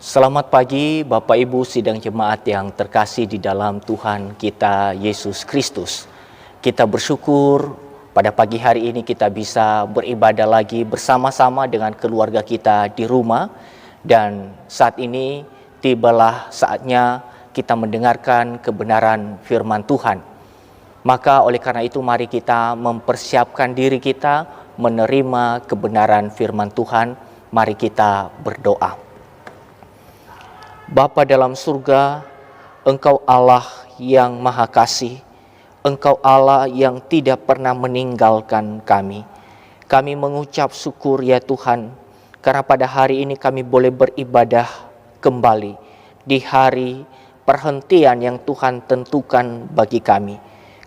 Selamat pagi Bapak Ibu sidang jemaat yang terkasih di dalam Tuhan kita Yesus Kristus. Kita bersyukur pada pagi hari ini kita bisa beribadah lagi bersama-sama dengan keluarga kita di rumah. Dan saat ini tibalah saatnya kita mendengarkan kebenaran firman Tuhan. Maka oleh karena itu mari kita mempersiapkan diri kita menerima kebenaran firman Tuhan. Mari kita berdoa. Bapa dalam surga, Engkau Allah yang Maha Kasih, Engkau Allah yang tidak pernah meninggalkan kami. Kami mengucap syukur ya Tuhan, karena pada hari ini kami boleh beribadah kembali di hari perhentian yang Tuhan tentukan bagi kami.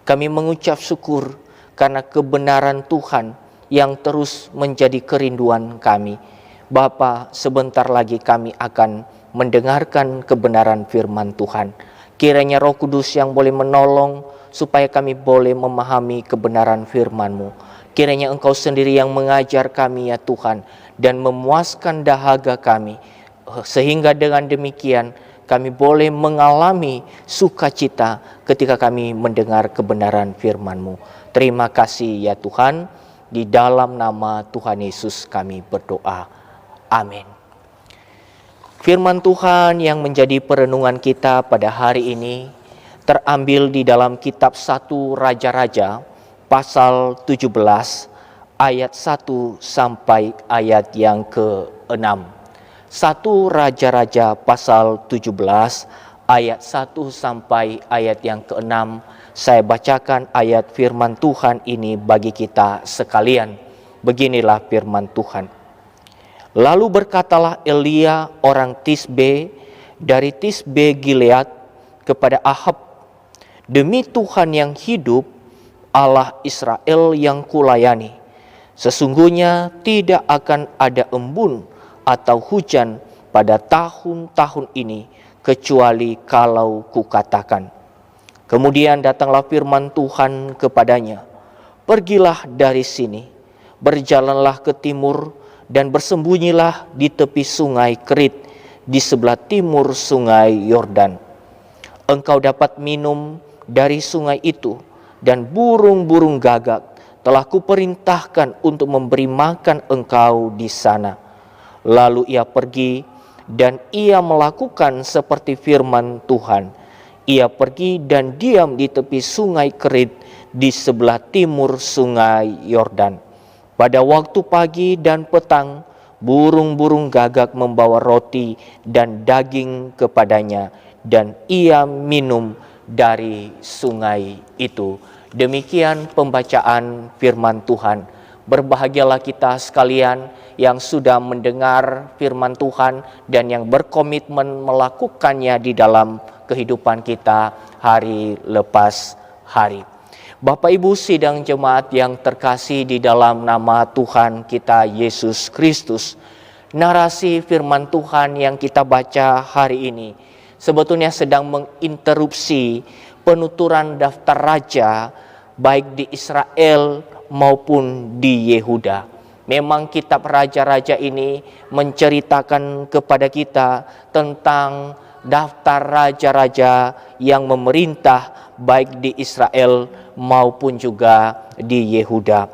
Kami mengucap syukur karena kebenaran Tuhan yang terus menjadi kerinduan kami. Bapa, sebentar lagi kami akan mendengarkan kebenaran firman Tuhan. Kiranya Roh Kudus yang boleh menolong supaya kami boleh memahami kebenaran firman-Mu. Kiranya Engkau sendiri yang mengajar kami ya Tuhan dan memuaskan dahaga kami. Sehingga dengan demikian kami boleh mengalami sukacita ketika kami mendengar kebenaran firman-Mu. Terima kasih ya Tuhan. Di dalam nama Tuhan Yesus kami berdoa. Amin. Firman Tuhan yang menjadi perenungan kita pada hari ini terambil di dalam kitab 1 Raja-Raja pasal 17 ayat 1 sampai ayat yang ke-6. 1 Raja-Raja pasal 17 ayat 1 sampai ayat yang ke-6. Saya bacakan ayat firman Tuhan ini bagi kita sekalian. Beginilah firman Tuhan. Lalu berkatalah Elia orang Tisbe dari Tisbe Gilead kepada Ahab, demi Tuhan yang hidup, Allah Israel yang kulayani, sesungguhnya tidak akan ada embun atau hujan pada tahun-tahun ini, kecuali kalau kukatakan. Kemudian datanglah firman Tuhan kepadanya, pergilah dari sini, berjalanlah ke timur, dan bersembunyilah di tepi sungai Kerit di sebelah timur sungai Yordan. Engkau dapat minum dari sungai itu, dan burung-burung gagak telah kuperintahkan untuk memberi makan engkau di sana. Lalu ia pergi dan ia melakukan seperti firman Tuhan. Ia pergi dan diam di tepi sungai Kerit di sebelah timur sungai Yordan. Pada waktu pagi dan petang, burung-burung gagak membawa roti dan daging kepadanya, dan ia minum dari sungai itu. Demikian pembacaan firman Tuhan. Berbahagialah kita sekalian yang sudah mendengar firman Tuhan dan yang berkomitmen melakukannya di dalam kehidupan kita hari lepas hari. Bapak Ibu sidang jemaat yang terkasih di dalam nama Tuhan kita Yesus Kristus. Narasi firman Tuhan yang kita baca hari ini sebetulnya sedang menginterupsi penuturan daftar raja baik di Israel maupun di Yehuda. Memang kitab raja-raja ini menceritakan kepada kita tentang daftar raja-raja yang memerintah baik di Israel maupun juga di Yehuda.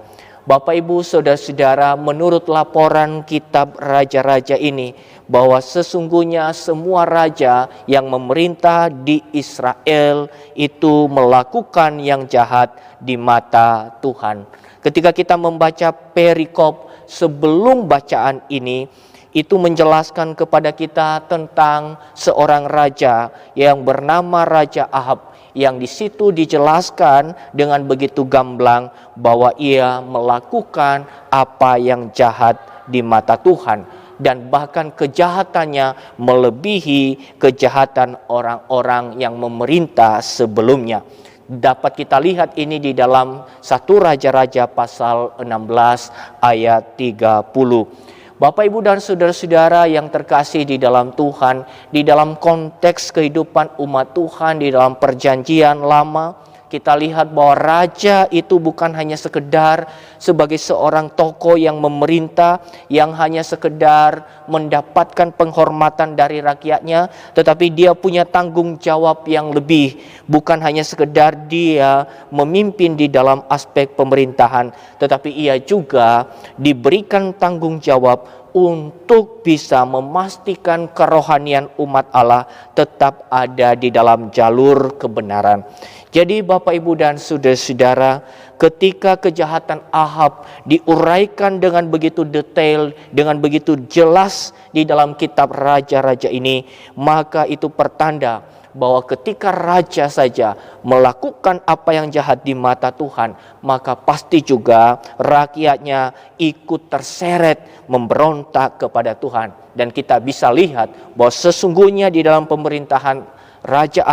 Bapak Ibu Saudara-saudara, menurut laporan kitab raja-raja ini bahwa sesungguhnya semua raja yang memerintah di Israel itu melakukan yang jahat di mata Tuhan. Ketika kita membaca perikop sebelum bacaan ini, itu menjelaskan kepada kita tentang seorang raja yang bernama Raja Ahab, yang di situ dijelaskan dengan begitu gamblang bahwa ia melakukan apa yang jahat di mata Tuhan, dan bahkan kejahatannya melebihi kejahatan orang-orang yang memerintah sebelumnya. Dapat kita lihat ini di dalam 1 Raja-Raja pasal 16 ayat 30. Bapak, Ibu, dan saudara-saudara yang terkasih di dalam Tuhan, di dalam konteks kehidupan umat Tuhan di dalam perjanjian lama, Kita lihat bahwa raja itu bukan hanya sekedar sebagai seorang tokoh yang memerintah, yang hanya sekedar mendapatkan penghormatan dari rakyatnya, tetapi dia punya tanggung jawab yang lebih. Bukan hanya sekedar dia memimpin di dalam aspek pemerintahan, tetapi ia juga diberikan tanggung jawab untuk bisa memastikan kerohanian umat Allah tetap ada di dalam jalur kebenaran. Jadi Bapak, Ibu, dan saudara-saudara, ketika kejahatan Ahab diuraikan dengan begitu detail, dengan begitu jelas di dalam kitab raja-raja ini, maka itu pertanda bahwa ketika raja saja melakukan apa yang jahat di mata Tuhan, maka pasti juga rakyatnya ikut terseret memberontak kepada Tuhan. Dan kita bisa lihat bahwa sesungguhnya di dalam pemerintahan Raja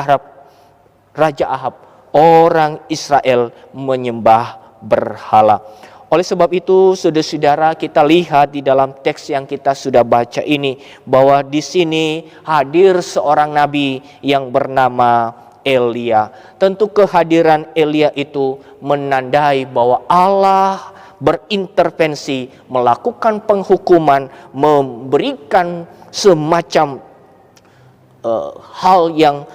Ahab, orang Israel menyembah berhala. Oleh sebab itu, saudara-saudara, kita lihat di dalam teks yang kita sudah baca ini bahwa di sini hadir seorang nabi yang bernama Elia. Tentu kehadiran Elia itu menandai bahwa Allah berintervensi, melakukan penghukuman, memberikan semacam hal yang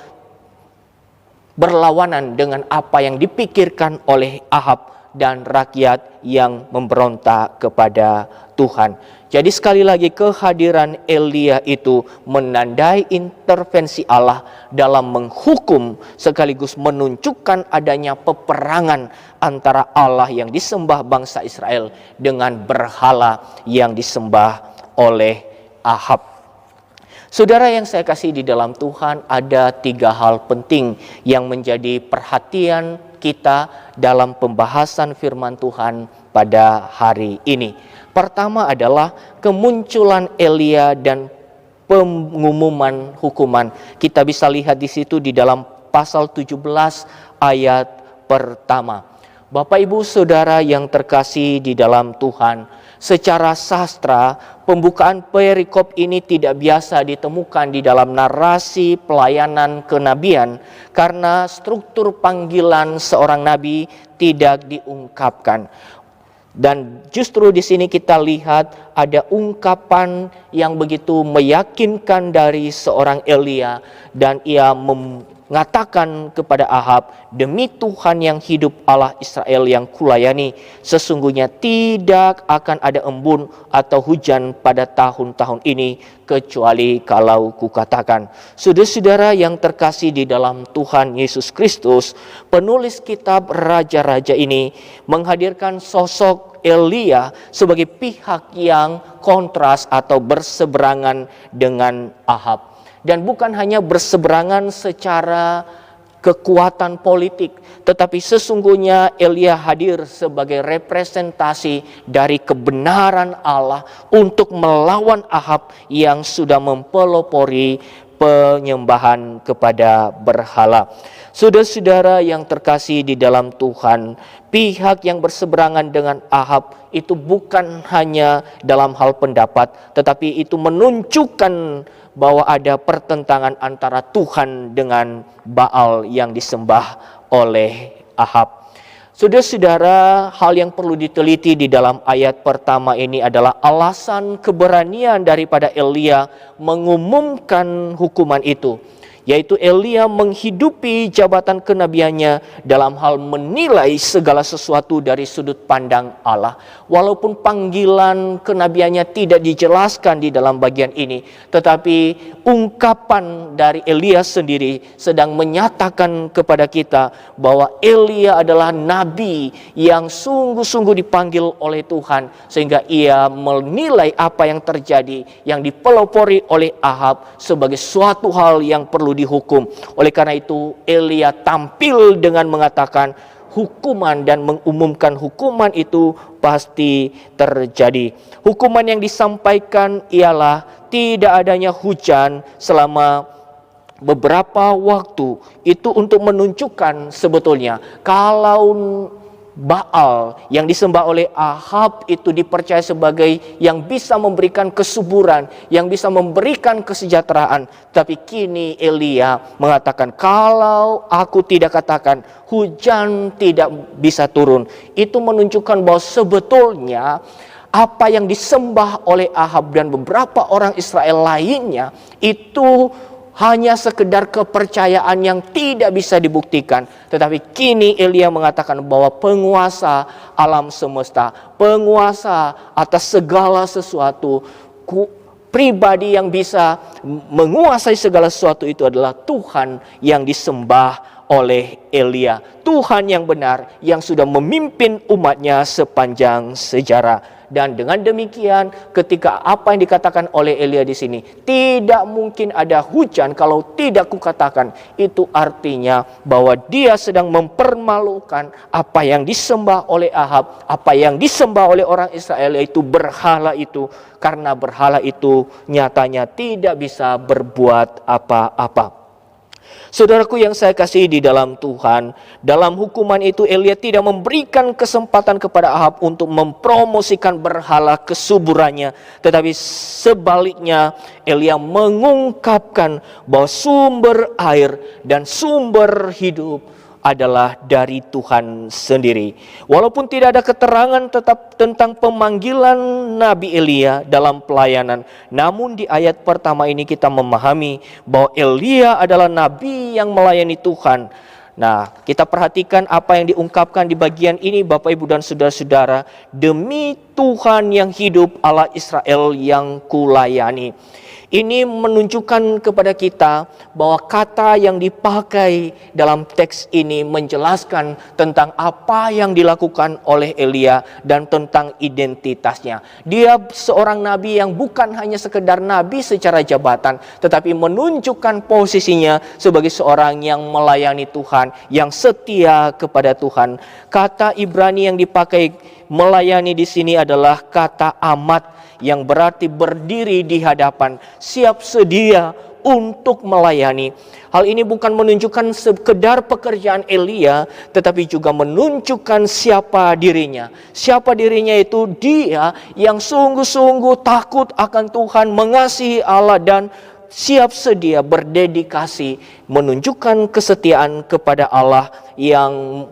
berlawanan dengan apa yang dipikirkan oleh Ahab dan rakyat yang memberontak kepada Tuhan. Jadi sekali lagi, kehadiran Elia itu menandai intervensi Allah dalam menghukum sekaligus menunjukkan adanya peperangan antara Allah yang disembah bangsa Israel dengan berhala yang disembah oleh Ahab. Saudara yang saya kasih di dalam Tuhan, ada 3 hal penting yang menjadi perhatian kita dalam pembahasan firman Tuhan pada hari ini. Pertama adalah kemunculan Elia dan pengumuman hukuman. Kita bisa lihat di situ di dalam pasal 17 ayat pertama. Bapak, Ibu, Saudara yang terkasih di dalam Tuhan, secara sastra pembukaan perikop ini tidak biasa ditemukan di dalam narasi pelayanan kenabian karena struktur panggilan seorang nabi tidak diungkapkan. Dan justru di sini kita lihat ada ungkapan yang begitu meyakinkan dari seorang Elia, dan ia mengatakan kepada Ahab, "Demi Tuhan yang hidup, Allah Israel yang kulayani, sesungguhnya tidak akan ada embun atau hujan pada tahun-tahun ini kecuali kalau kukatakan." Saudara-saudara yang terkasih di dalam Tuhan Yesus Kristus, penulis kitab raja-raja ini menghadirkan sosok Elia sebagai pihak yang kontras atau berseberangan dengan Ahab. Dan bukan hanya berseberangan secara kekuatan politik, tetapi sesungguhnya Elia hadir sebagai representasi dari kebenaran Allah untuk melawan Ahab yang sudah mempelopori penyembahan kepada berhala. Saudara-saudara yang terkasih di dalam Tuhan, pihak yang berseberangan dengan Ahab itu bukan hanya dalam hal pendapat, tetapi itu menunjukkan bahwa ada pertentangan antara Tuhan dengan Baal yang disembah oleh Ahab. Saudara-saudara, hal yang perlu diteliti di dalam ayat pertama ini adalah alasan keberanian daripada Elia mengumumkan hukuman itu, yaitu Elia menghidupi jabatan kenabiannya dalam hal menilai segala sesuatu dari sudut pandang Allah. Walaupun panggilan kenabiannya tidak dijelaskan di dalam bagian ini, tetapi ungkapan dari Elia sendiri sedang menyatakan kepada kita bahwa Elia adalah nabi yang sungguh-sungguh dipanggil oleh Tuhan, sehingga ia menilai apa yang terjadi, yang dipelopori oleh Ahab sebagai suatu hal yang perlu dihukum. Oleh karena itu Elia tampil dengan mengatakan hukuman dan mengumumkan hukuman itu pasti terjadi. Hukuman yang disampaikan ialah tidak adanya hujan selama beberapa waktu. Itu untuk menunjukkan sebetulnya kalau Baal yang disembah oleh Ahab itu dipercaya sebagai yang bisa memberikan kesuburan, yang bisa memberikan kesejahteraan. Tapi kini Elia mengatakan, kalau aku tidak katakan hujan tidak bisa turun, itu menunjukkan bahwa sebetulnya apa yang disembah oleh Ahab dan beberapa orang Israel lainnya itu hanya sekedar kepercayaan yang tidak bisa dibuktikan. Tetapi kini Elia mengatakan bahwa penguasa alam semesta, penguasa atas segala sesuatu, pribadi yang bisa menguasai segala sesuatu itu adalah Tuhan yang disembah oleh Elia. Tuhan yang benar yang sudah memimpin umatnya sepanjang sejarah. Dan dengan demikian, ketika apa yang dikatakan oleh Elia di sini, tidak mungkin ada hujan kalau tidak kukatakan, itu artinya bahwa dia sedang mempermalukan apa yang disembah oleh Ahab, apa yang disembah oleh orang Israel, yaitu berhala itu, karena berhala itu nyatanya tidak bisa berbuat apa-apa. Saudaraku yang saya kasihi di dalam Tuhan, dalam hukuman itu Elia tidak memberikan kesempatan kepada Ahab untuk mempromosikan berhala kesuburannya, tetapi sebaliknya Elia mengungkapkan bahwa sumber air dan sumber hidup adalah dari Tuhan sendiri. Walaupun tidak ada keterangan tetap tentang pemanggilan Nabi Elia dalam pelayanan, namun di ayat pertama ini kita memahami bahwa Elia adalah nabi yang melayani Tuhan. Nah, kita perhatikan apa yang diungkapkan di bagian ini, Bapak Ibu dan saudara-saudara. Demi Tuhan yang hidup, Allah Israel yang kulayani. Ini menunjukkan kepada kita bahwa kata yang dipakai dalam teks ini menjelaskan tentang apa yang dilakukan oleh Elia dan tentang identitasnya. Dia seorang nabi yang bukan hanya sekedar nabi secara jabatan, tetapi menunjukkan posisinya sebagai seorang yang melayani Tuhan, yang setia kepada Tuhan. Kata Ibrani yang dipakai melayani di sini adalah kata amat, yang berarti berdiri di hadapan, siap sedia untuk melayani. Hal ini bukan menunjukkan sekedar pekerjaan Elia, tetapi juga menunjukkan siapa dirinya. Siapa dirinya itu dia yang sungguh-sungguh takut akan Tuhan, mengasihi Allah dan siap sedia berdedikasi, menunjukkan kesetiaan kepada Allah yang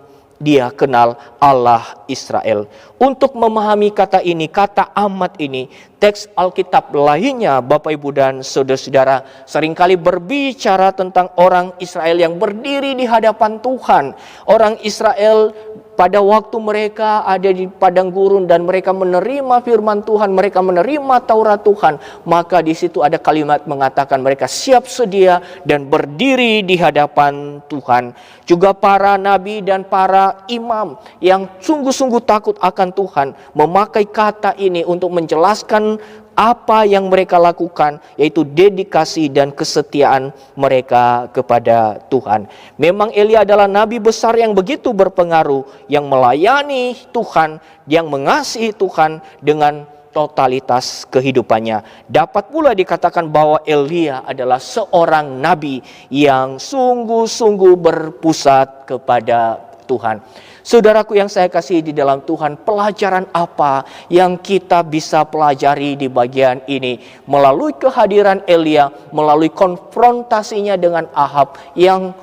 dia kenal, Allah Israel. Untuk memahami kata ini, kata amat ini, teks Alkitab lainnya, Bapak Ibu dan saudara-saudara, seringkali berbicara tentang orang Israel yang berdiri di hadapan Tuhan. Orang Israel pada waktu mereka ada di padang gurun dan mereka menerima firman Tuhan, mereka menerima Taurat Tuhan, maka di situ ada kalimat mengatakan mereka siap sedia dan berdiri di hadapan Tuhan. Juga para nabi dan para imam yang sungguh-sungguh takut akan Tuhan memakai kata ini untuk menjelaskan apa yang mereka lakukan, yaitu dedikasi dan kesetiaan mereka kepada Tuhan. Memang Elia adalah nabi besar yang begitu berpengaruh, yang melayani Tuhan, yang mengasihi Tuhan dengan totalitas kehidupannya. Dapat pula dikatakan bahwa Elia adalah seorang nabi yang sungguh-sungguh berpusat kepada Tuhan. Saudaraku yang saya kasihi di dalam Tuhan, pelajaran apa yang kita bisa pelajari di bagian ini melalui kehadiran Elia, melalui konfrontasinya dengan Ahab, yang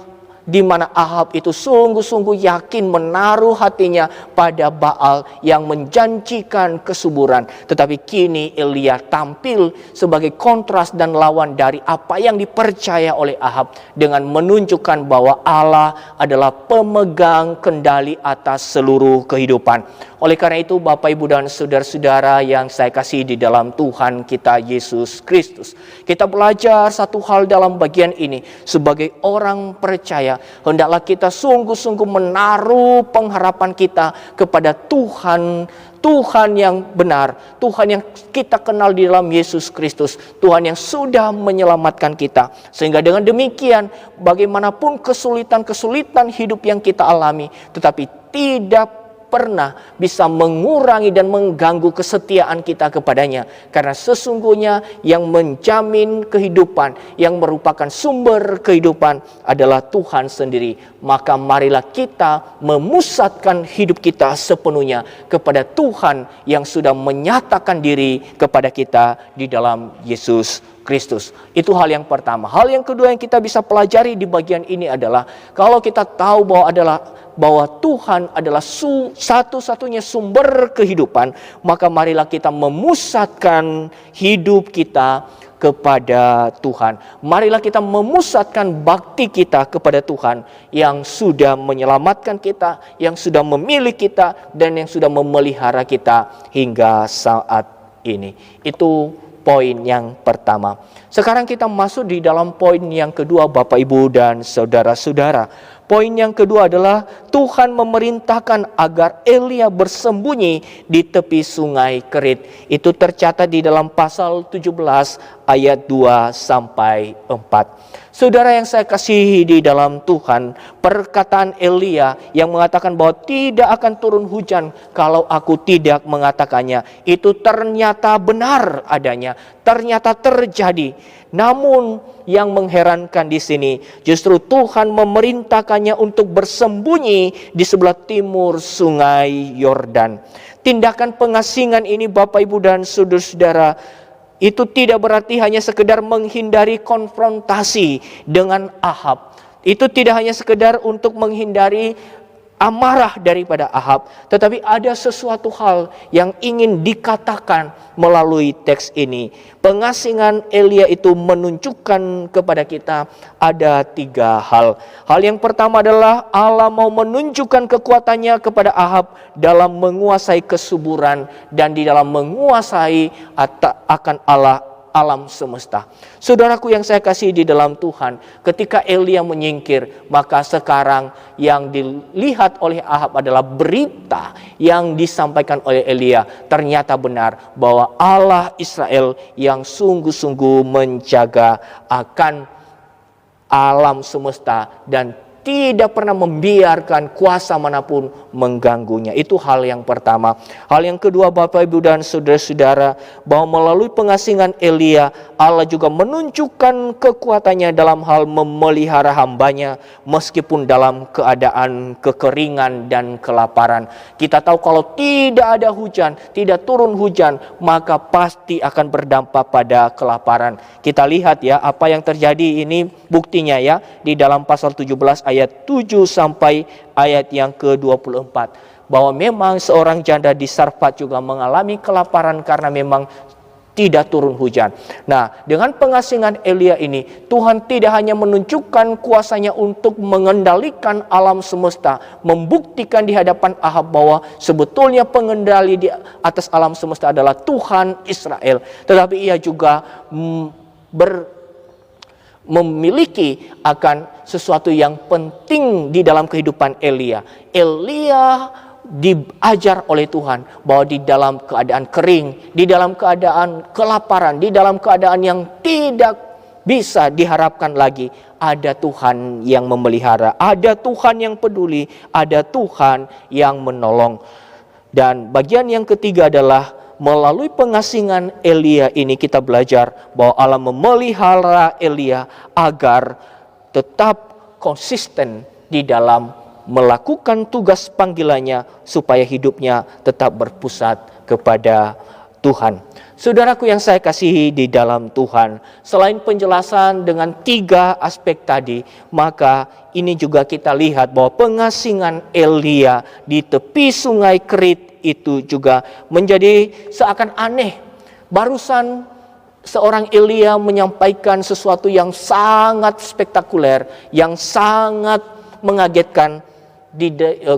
di mana Ahab itu sungguh-sungguh yakin menaruh hatinya pada Baal yang menjanjikan kesuburan. Tetapi kini Elia tampil sebagai kontras dan lawan dari apa yang dipercaya oleh Ahab dengan menunjukkan bahwa Allah adalah pemegang kendali atas seluruh kehidupan. Oleh karena itu, Bapak, Ibu, dan saudara-saudara yang saya kasih di dalam Tuhan kita Yesus Kristus, kita belajar satu hal dalam bagian ini. Sebagai orang percaya, hendaklah kita sungguh-sungguh menaruh pengharapan kita kepada Tuhan, Tuhan yang benar, Tuhan yang kita kenal di dalam Yesus Kristus, Tuhan yang sudah menyelamatkan kita. Sehingga dengan demikian, bagaimanapun kesulitan-kesulitan hidup yang kita alami, tetapi tidak pernah bisa mengurangi dan mengganggu kesetiaan kita kepadanya. Karena sesungguhnya yang menjamin kehidupan, yang merupakan sumber kehidupan adalah Tuhan sendiri. Maka marilah kita memusatkan hidup kita sepenuhnya kepada Tuhan yang sudah menyatakan diri kepada kita di dalam Yesus Kristus. Itu hal yang pertama. Hal yang kedua yang kita bisa pelajari di bagian ini adalah kalau kita tahu bahwa Tuhan adalah satu-satunya sumber kehidupan, maka marilah kita memusatkan hidup kita kepada Tuhan. Marilah kita memusatkan bakti kita kepada Tuhan yang sudah menyelamatkan kita, yang sudah memilih kita, dan yang sudah memelihara kita hingga saat ini. Itu poin yang pertama. Sekarang kita masuk di dalam poin yang kedua, Bapak, Ibu, dan saudara-saudara. Poin yang kedua adalah Tuhan memerintahkan agar Elia bersembunyi di tepi sungai Kerit. Itu tercatat di dalam pasal 17 ayat 2 sampai 4. Saudara yang saya kasihi di dalam Tuhan, perkataan Elia yang mengatakan bahwa tidak akan turun hujan kalau aku tidak mengatakannya, itu ternyata benar adanya, ternyata terjadi. Namun yang mengherankan di sini justru Tuhan memerintahkannya untuk bersembunyi di sebelah timur sungai Yordan. Tindakan pengasingan ini, Bapak, Ibu, dan saudara-saudara, itu tidak berarti hanya sekedar menghindari konfrontasi dengan Ahab. Itu tidak hanya sekedar untuk menghindari amarah daripada Ahab, tetapi ada sesuatu hal yang ingin dikatakan melalui teks ini. Pengasingan Elia itu menunjukkan kepada kita ada 3 hal. Hal yang pertama adalah Allah mau menunjukkan kekuatannya kepada Ahab dalam menguasai kesuburan dan di dalam menguasai akan alam semesta. Saudaraku yang saya kasih di dalam Tuhan, ketika Elia menyingkir, maka sekarang yang dilihat oleh Ahab adalah berita yang disampaikan oleh Elia. Ternyata benar bahwa Allah Israel yang sungguh-sungguh menjaga akan alam semesta dan tidak pernah membiarkan kuasa manapun mengganggunya. Itu hal yang pertama. Hal yang kedua, Bapak, Ibu, dan saudara-saudara, bahwa melalui pengasingan Elia, Allah juga menunjukkan kekuatannya dalam hal memelihara hambanya meskipun dalam keadaan kekeringan dan kelaparan. Kita tahu kalau tidak ada hujan, tidak turun hujan, maka pasti akan berdampak pada kelaparan. Kita lihat ya apa yang terjadi ini, buktinya ya di dalam pasal 17 ayat 7 sampai ayat yang ke-24. Bahwa memang seorang janda di Sarfat juga mengalami kelaparan karena memang tidak turun hujan. Nah, dengan pengasingan Elia ini, Tuhan tidak hanya menunjukkan kuasanya untuk mengendalikan alam semesta, membuktikan di hadapan Ahab bahwa sebetulnya pengendali di atas alam semesta adalah Tuhan Israel, tetapi ia juga memiliki akan sesuatu yang penting di dalam kehidupan Elia. Elia diajar oleh Tuhan bahwa di dalam keadaan kering, di dalam keadaan kelaparan, di dalam keadaan yang tidak bisa diharapkan lagi, ada Tuhan yang memelihara, ada Tuhan yang peduli, ada Tuhan yang menolong. Dan bagian yang ketiga adalah melalui pengasingan Elia ini kita belajar bahwa Allah memelihara Elia agar tetap konsisten di dalam melakukan tugas panggilannya supaya hidupnya tetap berpusat kepada Tuhan. Saudaraku yang saya kasihi di dalam Tuhan, selain penjelasan dengan 3 aspek tadi, maka ini juga kita lihat bahwa pengasingan Elia di tepi sungai Kerit itu juga menjadi seakan aneh. Barusan seorang Elia menyampaikan sesuatu yang sangat spektakuler, yang sangat mengagetkan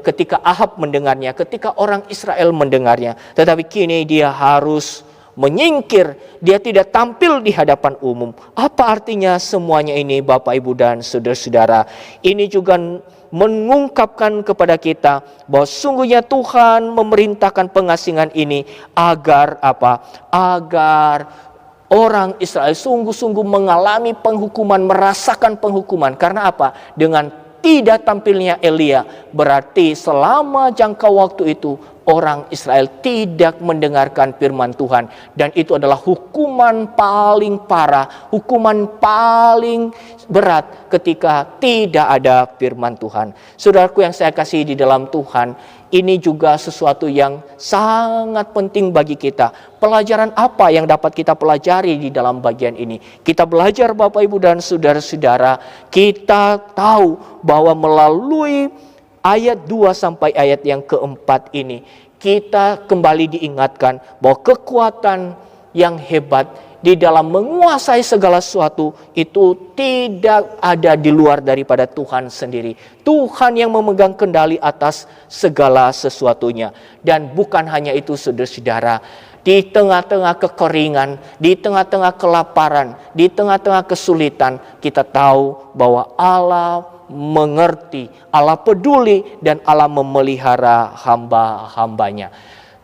ketika Ahab mendengarnya, ketika orang Israel mendengarnya. Tetapi kini dia harus menyingkir, dia tidak tampil di hadapan umum. Apa artinya semuanya ini, Bapak, Ibu, dan saudara-saudara? Ini juga mengungkapkan kepada kita bahwa sungguhnya Tuhan memerintahkan pengasingan ini agar apa? Agar orang Israel sungguh-sungguh mengalami penghukuman, merasakan penghukuman. Karena apa? Dengan tidak tampilnya Elia, berarti selama jangka waktu itu orang Israel tidak mendengarkan firman Tuhan. Dan itu adalah hukuman paling parah, hukuman paling berat ketika tidak ada firman Tuhan. Saudaraku yang saya kasihi di dalam Tuhan, ini juga sesuatu yang sangat penting bagi kita. Pelajaran apa yang dapat kita pelajari di dalam bagian ini? Kita belajar Bapak Ibu dan saudara-saudara, kita tahu bahwa melalui ayat 2 sampai ayat yang keempat ini, kita kembali diingatkan bahwa kekuatan yang hebat di dalam menguasai segala sesuatu itu tidak ada di luar daripada Tuhan sendiri. Tuhan yang memegang kendali atas segala sesuatunya. Dan bukan hanya itu saudara-saudara, di tengah-tengah kekeringan, di tengah-tengah kelaparan, di tengah-tengah kesulitan, kita tahu bahwa Allah mengerti, Allah peduli, dan Allah memelihara hamba-hambanya.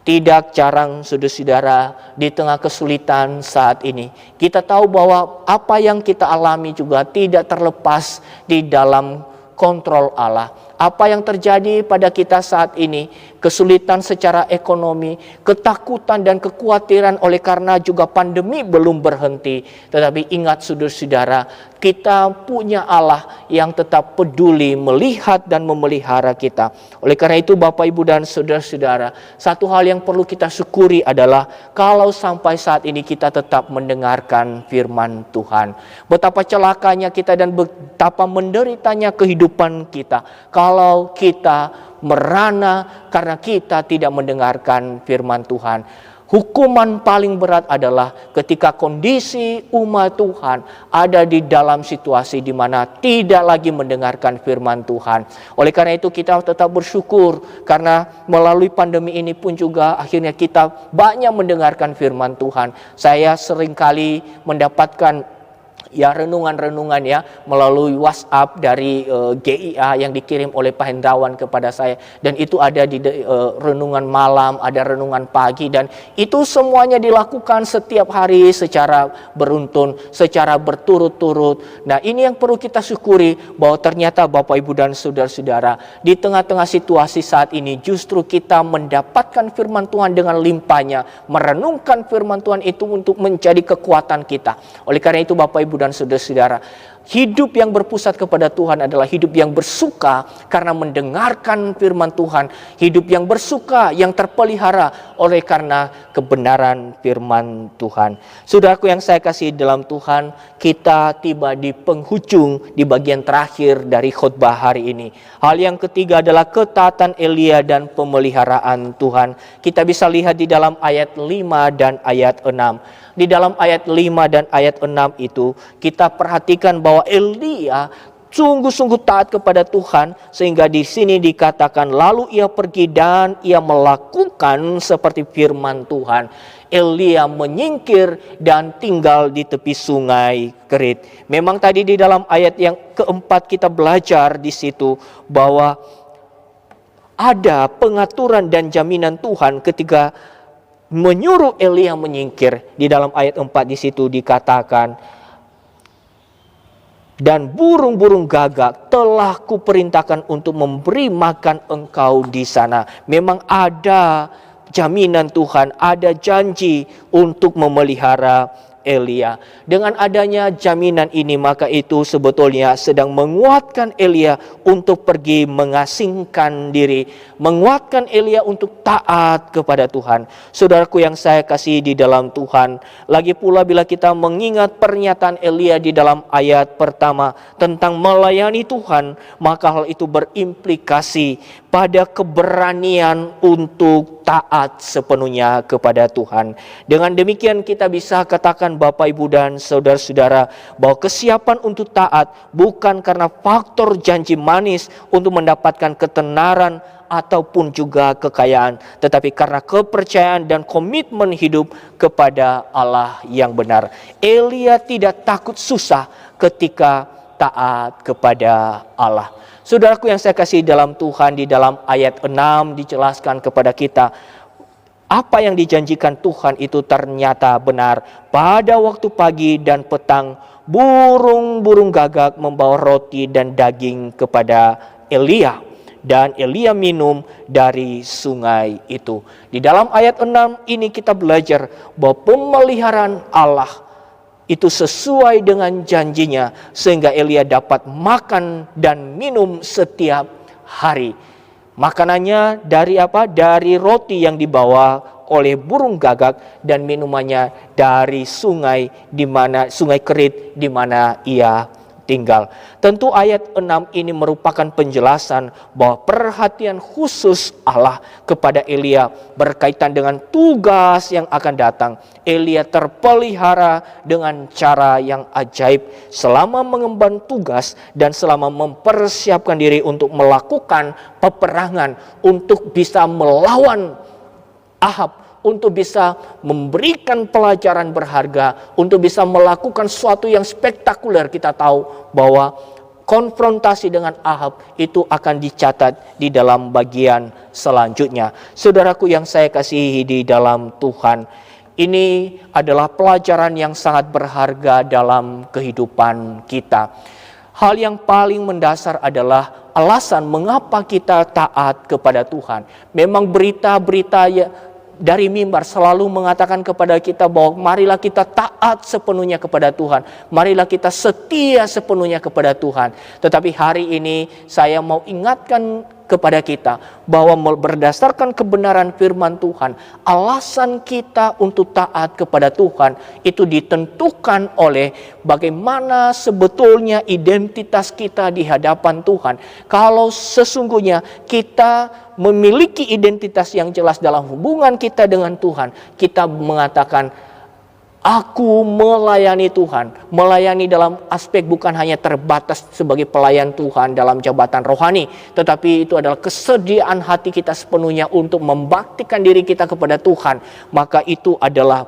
Tidak jarang saudara-saudara di tengah kesulitan saat ini, kita tahu bahwa apa yang kita alami juga tidak terlepas di dalam kontrol Allah. Apa yang terjadi pada kita saat ini, kesulitan secara ekonomi, ketakutan dan kekhawatiran oleh karena juga pandemi belum berhenti. Tetapi ingat saudara-saudara, kita punya Allah yang tetap peduli melihat dan memelihara kita. Oleh karena itu Bapak Ibu dan saudara-saudara, satu hal yang perlu kita syukuri adalah kalau sampai saat ini kita tetap mendengarkan firman Tuhan. Betapa celakanya kita dan betapa menderitanya kehidupan kita kalau kita merana karena kita tidak mendengarkan firman Tuhan. Hukuman paling berat adalah ketika kondisi umat Tuhan ada di dalam situasi di mana tidak lagi mendengarkan firman Tuhan. Oleh karena itu kita tetap bersyukur karena melalui pandemi ini pun juga akhirnya kita banyak mendengarkan firman Tuhan. Saya seringkali mendapatkan renungan-renungan melalui WhatsApp dari GIA yang dikirim oleh Pak Hendrawan kepada saya, dan itu ada di renungan malam, ada renungan pagi, dan itu semuanya dilakukan setiap hari secara beruntun, secara berturut-turut. Nah, ini yang perlu kita syukuri bahwa ternyata Bapak Ibu dan saudara-saudara, di tengah-tengah situasi saat ini justru kita mendapatkan firman Tuhan dengan limpahnya, merenungkan firman Tuhan itu untuk menjadi kekuatan kita. Oleh karena itu Bapak Ibu dan saudara-saudara, hidup yang berpusat kepada Tuhan adalah hidup yang bersuka karena mendengarkan firman Tuhan. Hidup yang bersuka, yang terpelihara oleh karena kebenaran firman Tuhan. Saudaraku yang saya kasih dalam Tuhan, kita tiba di penghujung, di bagian terakhir dari khotbah hari ini. Hal yang ketiga adalah ketaatan Elia dan pemeliharaan Tuhan. Kita bisa lihat di dalam ayat 5 dan ayat 6. Di dalam ayat 5 dan ayat 6 itu kita perhatikan bahwa Elia sungguh-sungguh taat kepada Tuhan, sehingga di sini dikatakan lalu ia pergi dan ia melakukan seperti firman Tuhan. Elia menyingkir dan tinggal di tepi sungai Kerit. Memang tadi di dalam ayat yang keempat kita belajar di situ bahwa ada pengaturan dan jaminan Tuhan ketika menyuruh Elia menyingkir. Di dalam ayat 4 di situ dikatakan, dan burung-burung gagak telah kuperintahkan untuk memberi makan engkau di sana. Memang ada jaminan Tuhan, ada janji untuk memelihara Elia. Dengan adanya jaminan ini, maka itu sebetulnya sedang menguatkan Elia untuk pergi mengasingkan diri, menguatkan Elia untuk taat kepada Tuhan. Saudaraku yang saya kasih di dalam Tuhan, lagi pula bila kita mengingat pernyataan Elia di dalam ayat pertama tentang melayani Tuhan, maka hal itu berimplikasi pada keberanian untuk taat sepenuhnya kepada Tuhan. Dengan demikian kita bisa katakan Bapak Ibu dan saudara-saudara bahwa kesiapan untuk taat bukan karena faktor janji manis untuk mendapatkan ketenaran ataupun juga kekayaan, tetapi karena kepercayaan dan komitmen hidup kepada Allah yang benar. Elia tidak takut susah ketika taat kepada Allah. Saudaraku yang saya kasih dalam Tuhan, di dalam ayat 6 dijelaskan kepada kita apa yang dijanjikan Tuhan itu ternyata benar. Pada waktu pagi dan petang burung-burung gagak membawa roti dan daging kepada Elia. Dan Elia minum dari sungai itu. Di dalam ayat 6 ini kita belajar bahwa pemeliharaan Allah itu sesuai dengan janjinya, sehingga Elia dapat makan dan minum setiap hari. Makanannya dari apa? Dari roti yang dibawa oleh burung gagak dan minumannya dari sungai sungai Kerit di mana ia tinggal. Tentu ayat 6 ini merupakan penjelasan bahwa perhatian khusus Allah kepada Elia berkaitan dengan tugas yang akan datang. Elia terpelihara dengan cara yang ajaib selama mengemban tugas dan selama mempersiapkan diri untuk melakukan peperangan, untuk bisa melawan Ahab, untuk bisa memberikan pelajaran berharga, untuk bisa melakukan sesuatu yang spektakuler. Kita tahu bahwa konfrontasi dengan Ahab itu akan dicatat di dalam bagian selanjutnya. Saudaraku yang saya kasihi di dalam Tuhan, ini adalah pelajaran yang sangat berharga dalam kehidupan kita. Hal yang paling mendasar adalah alasan mengapa kita taat kepada Tuhan. Memang berita-berita dari mimbar selalu mengatakan kepada kita bahwa marilah kita taat sepenuhnya kepada Tuhan. Marilah kita setia sepenuhnya kepada Tuhan. Tetapi hari ini saya mau ingatkan kepada kita bahwa berdasarkan kebenaran firman Tuhan, alasan kita untuk taat kepada Tuhan itu ditentukan oleh bagaimana sebetulnya identitas kita di hadapan Tuhan. Kalau sesungguhnya kita memiliki identitas yang jelas dalam hubungan kita dengan Tuhan, kita mengatakan, aku melayani Tuhan. Melayani dalam aspek bukan hanya terbatas sebagai pelayan Tuhan dalam jabatan rohani, tetapi itu adalah kesediaan hati kita sepenuhnya untuk membaktikan diri kita kepada Tuhan. Maka itu adalah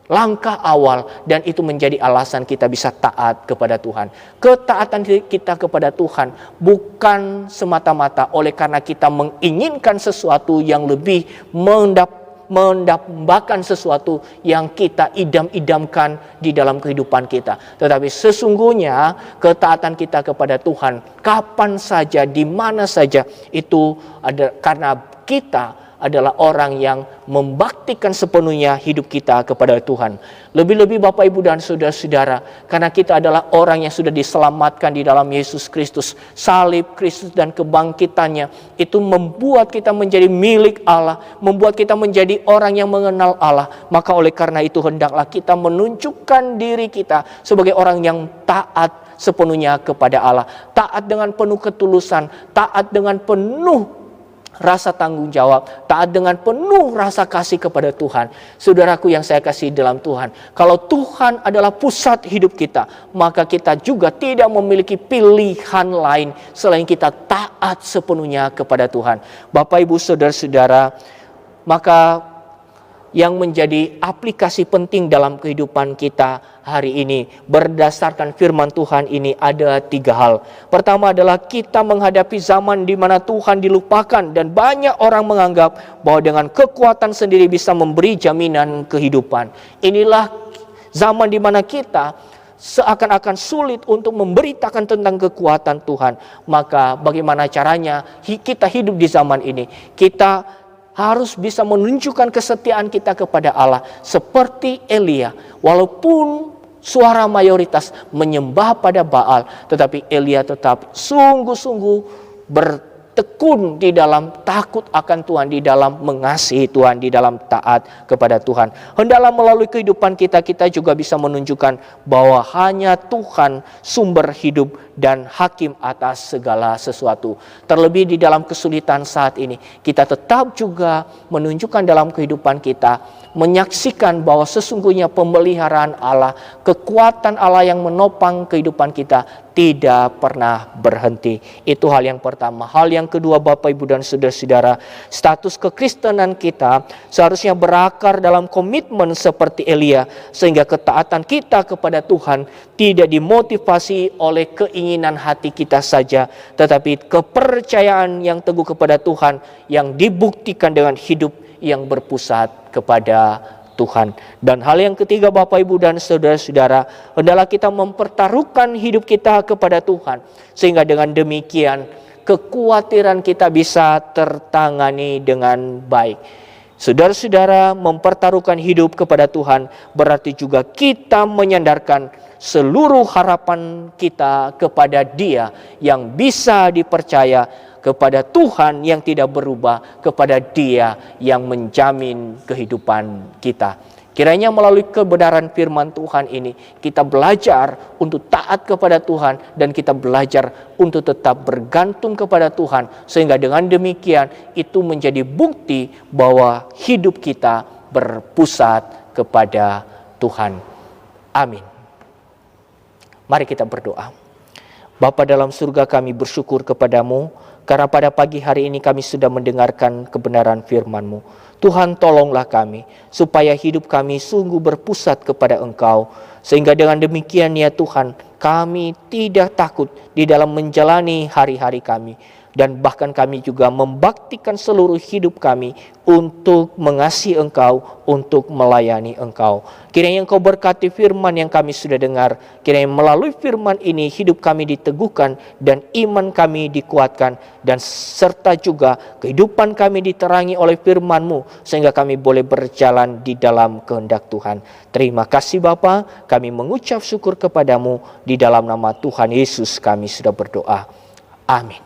langkah awal dan itu menjadi alasan kita bisa taat kepada Tuhan. Ketaatan kita kepada Tuhan bukan semata-mata oleh karena kita menginginkan sesuatu yang lebih mendambakan sesuatu yang kita idam-idamkan di dalam kehidupan kita. Tetapi sesungguhnya ketaatan kita kepada Tuhan kapan saja, di mana saja, itu ada karena kita adalah orang yang membaktikan sepenuhnya hidup kita kepada Tuhan. Lebih-lebih Bapak Ibu dan saudara-saudara, karena kita adalah orang yang sudah diselamatkan di dalam Yesus Kristus. Salib Kristus dan kebangkitannya itu membuat kita menjadi milik Allah, membuat kita menjadi orang yang mengenal Allah. Maka oleh karena itu hendaklah kita menunjukkan diri kita sebagai orang yang taat sepenuhnya kepada Allah. Taat dengan penuh ketulusan, taat dengan penuh rasa tanggung jawab, taat dengan penuh rasa kasih kepada Tuhan. Saudaraku yang saya kasih dalam Tuhan, kalau Tuhan adalah pusat hidup kita, maka kita juga tidak memiliki pilihan lain selain kita taat sepenuhnya kepada Tuhan. Bapak Ibu saudara-saudara, maka yang menjadi aplikasi penting dalam kehidupan kita hari ini berdasarkan firman Tuhan ini ada 3 hal. Pertama adalah kita menghadapi zaman di mana Tuhan dilupakan dan banyak orang menganggap bahwa dengan kekuatan sendiri bisa memberi jaminan kehidupan. Inilah zaman di mana kita seakan-akan sulit untuk memberitakan tentang kekuatan Tuhan. Maka bagaimana caranya kita hidup di zaman ini? Kita harus bisa menunjukkan kesetiaan kita kepada Allah seperti Elia. Walaupun suara mayoritas menyembah pada Baal, tetapi Elia tetap sungguh-sungguh bertekun di dalam takut akan Tuhan, di dalam mengasihi Tuhan, di dalam taat kepada Tuhan. Hendaklah melalui kehidupan kita juga bisa menunjukkan bahwa hanya Tuhan sumber hidup dan hakim atas segala sesuatu. Terlebih di dalam kesulitan saat ini, kita tetap juga menunjukkan dalam kehidupan kita, menyaksikan bahwa sesungguhnya pemeliharaan Allah, kekuatan Allah yang menopang kehidupan kita tidak pernah berhenti. Itu hal yang pertama. Hal yang kedua Bapak Ibu dan saudara-saudara, status kekristenan kita seharusnya berakar dalam komitmen seperti Elia, sehingga ketaatan kita kepada Tuhan tidak dimotivasi oleh keinginan hati kita saja, tetapi kepercayaan yang teguh kepada Tuhan yang dibuktikan dengan hidup yang berpusat kepada Tuhan. Dan hal yang ketiga Bapak Ibu dan saudara-saudara, hendaklah kita mempertaruhkan hidup kita kepada Tuhan. Sehingga dengan demikian kekhawatiran kita bisa tertangani dengan baik. Saudara-saudara, mempertaruhkan hidup kepada Tuhan berarti juga kita menyandarkan seluruh harapan kita kepada Dia yang bisa dipercaya, kepada Tuhan yang tidak berubah, kepada Dia yang menjamin kehidupan kita. Kiranya melalui kebenaran firman Tuhan ini kita belajar untuk taat kepada Tuhan dan kita belajar untuk tetap bergantung kepada Tuhan, sehingga dengan demikian itu menjadi bukti bahwa hidup kita berpusat kepada Tuhan. Amin. Mari kita berdoa. Bapa dalam surga, kami bersyukur kepadamu karena pada pagi hari ini kami sudah mendengarkan kebenaran firman-Mu. Tuhan, tolonglah kami supaya hidup kami sungguh berpusat kepada Engkau, sehingga dengan demikian ya Tuhan, kami tidak takut di dalam menjalani hari-hari kami, dan bahkan kami juga membaktikan seluruh hidup kami untuk mengasihi Engkau, untuk melayani Engkau. Kiranya Engkau berkati firman yang kami sudah dengar. Kiranya melalui firman ini hidup kami diteguhkan dan iman kami dikuatkan, dan serta juga kehidupan kami diterangi oleh firman-Mu sehingga kami boleh berjalan di dalam kehendak Tuhan. Terima kasih Bapa, kami mengucap syukur kepadamu. Di dalam nama Tuhan Yesus kami sudah berdoa. Amin.